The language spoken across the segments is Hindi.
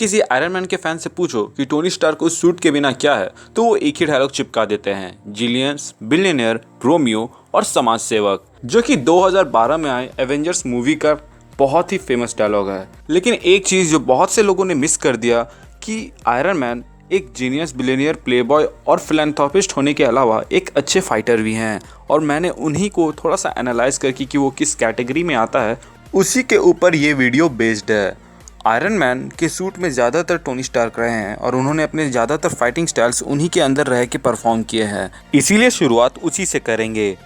किसी आयरन मैन के फैन से पूछो कि टोनी स्टार्क उस सूट के बिना क्या है, तो वो एक ही डायलॉग चिपका देते हैं, जिलियंस, बिलियनियर, रोमियो और समाज सेवक, जो कि 2012 में आए एवेंजर्स मूवी का बहुत ही फेमस डायलॉग है। लेकिन एक चीज़ जो बहुत से लोगों ने मिस कर दिया कि आयरन मैन एक जीनियस, बिलियनियर, प्लेबॉय और फिलैंथ्रोपिस्ट होने के अलावा एक अच्छे फाइटर भी हैं, और मैंने उन्हीं को थोड़ा सा एनालाइज करके कि वो किस कैटेगरी में आता है, उसी के ऊपर ये वीडियो बेस्ड है। आयरन मैन के सूट में ज़्यादातर टोनी स्टार्क रहे हैं और उन्होंने अपने ज़्यादातर फाइटिंग स्टाइल्स उन्हीं के अंदर रह के परफॉर्म किए हैं, इसीलिए शुरुआत उसी से करेंगे।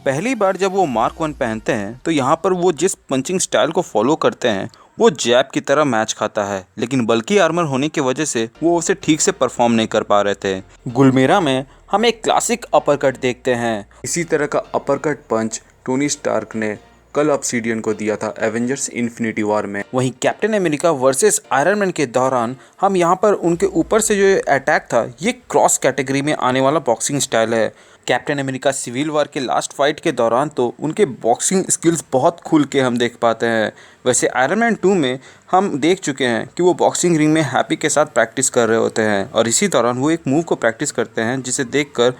पहली बार जब वो मार्क 1 पहनते हैं तो यहाँ पर वो जिस पंचिंग स्टाइल को फॉलो करते हैं वो जैब की तरह मैच खाता है, लेकिन बल्कि आर्मर होने की वजह से वो उसे ठीक से परफॉर्म नहीं कर पा रहे थे। गुलमेरा में हम एक क्लासिक अपर कट देखते हैं। इसी तरह का अपर कट पंच टोनी स्टार्क ने कल ऑब्सिडियन को दिया था एवेंजर्स इन्फिनिटी वॉर में। वहीं captain America versus iron man के दौरान हम यहाँ पर उनके ऊपर से जो अटैक था, ये क्रॉस कैटेगरी में आने वाला बॉक्सिंग स्टाइल है। कैप्टन अमेरिका सिविल वॉर के लास्ट फाइट के दौरान तो उनके बॉक्सिंग स्किल्स बहुत खुल के हम देख पाते हैं। वैसे आयरन मैन 2 में हम देख चुके हैं कि वो बॉक्सिंग रिंग में हैप्पी के साथ प्रैक्टिस कर रहे होते हैं, और इसी दौरान वो एक मूव को प्रैक्टिस करते हैं जिसे देखकर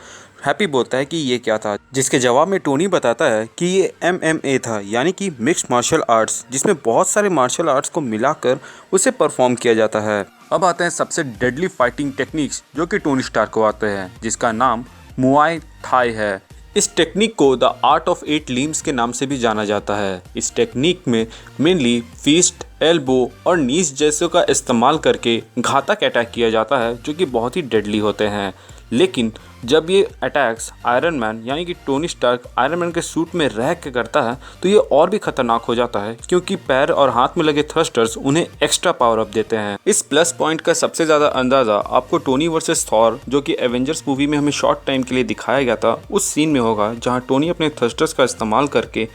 हैप्पी बोलता है कि ये क्या था, जिसके जवाब में टोनी बताता है कि ये MMA था, यानी कि मिक्स्ड मार्शल आर्ट्स, जिसमें बहुत सारे मार्शल आर्ट्स को मिलाकर उसे परफॉर्म किया जाता है। अब आते हैं सबसे डेडली फाइटिंग टेक्निक्स जो कि टोनी स्टार्क को आते हैं, जिसका नाम मुआय थाई है। इस टेक्निक को द आर्ट ऑफ 8 लिम्स के नाम से भी जाना जाता है। इस टेक्निक में मेनली फिस्ट, एल्बो और नीज जैसों का इस्तेमाल करके घातक अटैक किया जाता है, जो कि बहुत ही डेडली होते हैं। लेकिन जब ये अटैक्स आयरन मैन यानी कि टोनी स्टार्क आयरन मैन के सूट में रह के करता है तो ये और भी खतरनाक हो जाता है, क्योंकि पैर और हाथ में लगे थ्रस्टर्स उन्हें एक्स्ट्रा पावर अप देते हैं। इस प्लस पॉइंट का सबसे ज़्यादा अंदाज़ा आपको टोनी वर्सेस थॉर, जो कि एवेंजर्स मूवी में हमें शॉर्ट टाइम के लिए दिखाया गया था, उस सीन में होगा जहाँ टोनी अपने थ्रस्टर्स का इस्तेमाल करके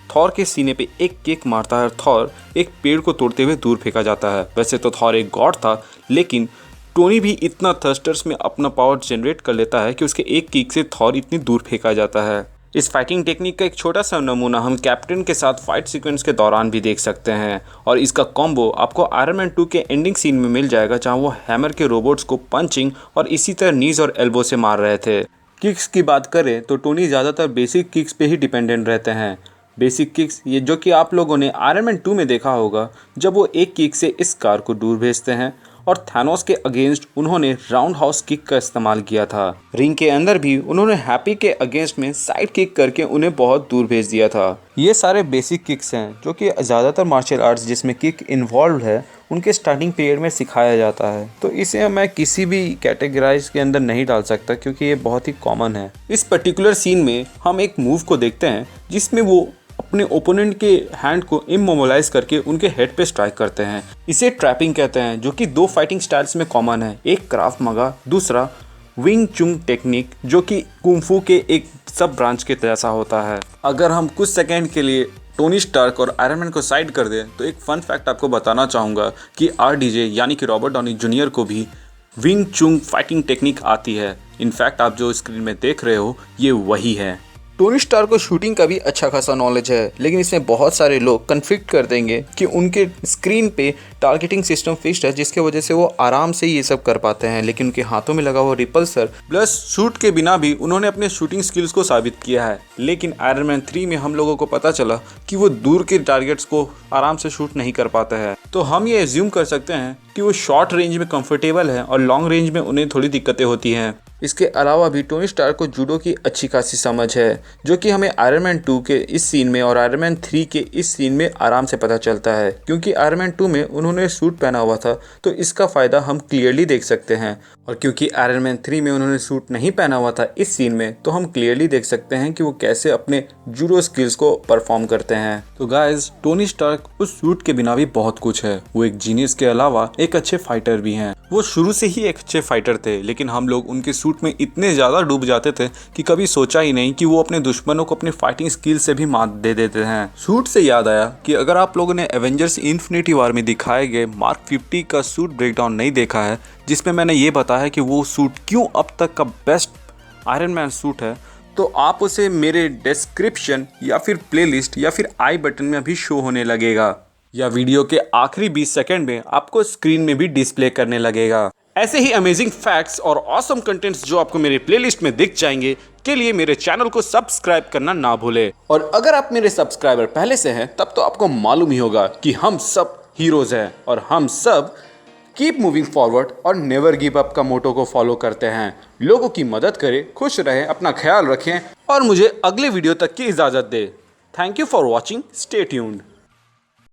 थॉर के सीने पे एक किक मारता है और थॉर एक पेड़ को तोड़ते हुए दूर फेंका जाता है। वैसे तो थॉर एक गॉड था, लेकिन टोनी भी इतना थ्रस्टर्स में अपना पावर जनरेट कर लेता है कि उसके एक किक से थॉर इतनी दूर फेंका जाता है। इस फाइटिंग टेक्निक का एक छोटा सा नमूना हम कैप्टन के साथ फाइट सीक्वेंस के दौरान भी देख सकते हैं, और इसका कॉम्बो आपको आयरन मैन 2 के एंडिंग सीन में मिल जाएगा, जहां वो हैमर के रोबोट्स को पंचिंग और इसी तरह नीज और एल्बो से मार रहे थे। किक्स की बात करें तो टोनी ज़्यादातर बेसिक किक्स पे ही डिपेंडेंट रहते हैं। बेसिक किक्स ये जो कि आप लोगों ने आयरन मैन 2 में देखा होगा, जब वो एक किक से इस कार को दूर भेजते हैं, और थैनोस के अगेंस्ट उन्होंने राउंड हाउस किक का इस्तेमाल किया था। रिंग के अंदर भी उन्होंने हैप्पी के अगेंस्ट में साइड किक करके उन्हें बहुत दूर भेज दिया था। ये सारे बेसिक किक्स हैं जो कि ज़्यादातर मार्शल आर्ट्स जिसमें किक इन्वॉल्व है उनके स्टार्टिंग पीरियड में सिखाया जाता है, तो इसे मैं किसी भी कैटेगराइज के अंदर नहीं डाल सकता क्योंकि ये बहुत ही कॉमन है। इस पर्टिकुलर सीन में हम एक मूव को देखते हैं जिसमें वो अपने ओपोनेंट के हैंड को इमोबिलाइज करके उनके हेड पे स्ट्राइक करते हैं। इसे ट्रैपिंग कहते हैं, जो कि 2 फाइटिंग स्टाइल्स में कॉमन है, एक क्राफ्ट मगा, दूसरा विंग चुंग टेक्निक, जो कि कुंफू के एक सब ब्रांच के जैसा होता है। अगर हम कुछ सेकेंड के लिए टोनी स्टार्क और आयरन मैन को साइड कर दें तो एक फन फैक्ट आपको बताना चाहूँगा कि RDJ यानी कि रॉबर्ट डॉनी जूनियर को भी विंग चुंग फाइटिंग टेक्निक आती है। इनफैक्ट आप जो स्क्रीन में देख रहे हो ये वही है। टोनी स्टार्क को शूटिंग का भी अच्छा खासा नॉलेज है, लेकिन इसमें बहुत सारे लोग कन्फ्लिक्ट कर देंगे कि उनके स्क्रीन पे टारगेटिंग सिस्टम फिक्स्ड है, जिसके वजह से वो आराम से ये सब कर पाते हैं, लेकिन उनके हाथों में लगा हुआ रिपल्सर प्लस शूट के बिना भी उन्होंने अपने शूटिंग स्किल्स को साबित किया है। लेकिन आयरन मैन 3 में हम लोगों को पता चला कि वो दूर के टारगेट्स को आराम से शूट नहीं कर पाते हैं, तो हम ये एज्यूम कर सकते हैं कि वो शॉर्ट रेंज में कंफर्टेबल है और लॉन्ग रेंज में उन्हें थोड़ी दिक्कतें होती हैं। इसके अलावा भी टोनी स्टार्क को जूडो की अच्छी खासी समझ है, जो कि हमें आयरन मैन 2 के इस सीन में और आयरन मैन 3 के इस सीन में आराम से पता चलता है, क्योंकि आयरन मैन 2 में उन्होंने सूट पहना हुआ था तो इसका फ़ायदा हम क्लियरली देख सकते हैं, और क्योंकि आयरन मैन 3 में उन्होंने सूट नहीं पहना हुआ था इस सीन में, तो हम क्लियरली देख सकते हैं कि वो कैसे अपने जूडो स्किल्स को परफॉर्म करते हैं। तो गाइज, टोनी स्टार्क उस सूट के बिना भी बहुत कुछ है। वो एक जीनियस के अलावा एक अच्छे फाइटर भी हैं। वो शुरू से ही एक अच्छे फाइटर थे, लेकिन हम लोग उनके सूट में इतने ज़्यादा डूब जाते थे कि कभी सोचा ही नहीं कि वो अपने दुश्मनों को अपने फाइटिंग स्किल से भी मात दे देते हैं। सूट से याद आया कि अगर आप लोगों ने एवेंजर्स इन्फिनिटी वॉर में दिखाए गए मार्क 50 का सूट ब्रेकडाउन नहीं देखा है, जिसमें मैंने ये बताया कि वो सूट क्यों अब तक का बेस्ट आयरन मैन सूट है, तो आप उसे मेरे डिस्क्रिप्शन या फिर प्लेलिस्ट या फिर आई बटन में अभी शो होने लगेगा। या वीडियो के आखिरी 20 सेकंड में आपको स्क्रीन में भी डिस्प्ले करने लगेगा। ऐसे ही अमेजिंग फैक्ट्स और ऑसम कंटेंट्स जो आपको मेरे प्लेलिस्ट में दिख जाएंगे के लिए मेरे चैनल को सब्सक्राइब करना ना भूले। और अगर आप मेरे सब्सक्राइबर पहले से हैं तब तो आपको मालूम ही होगा कि हम सब हीरोज हैं और हम सब कीप मूविंग फॉरवर्ड और नेवर गिव अप का मोटो को फॉलो करते हैं। लोगों की मदद करें, खुश रहें, अपना ख्याल रखें और मुझे अगले वीडियो तक की इजाज़त दे। Thank you for watching, stay tuned.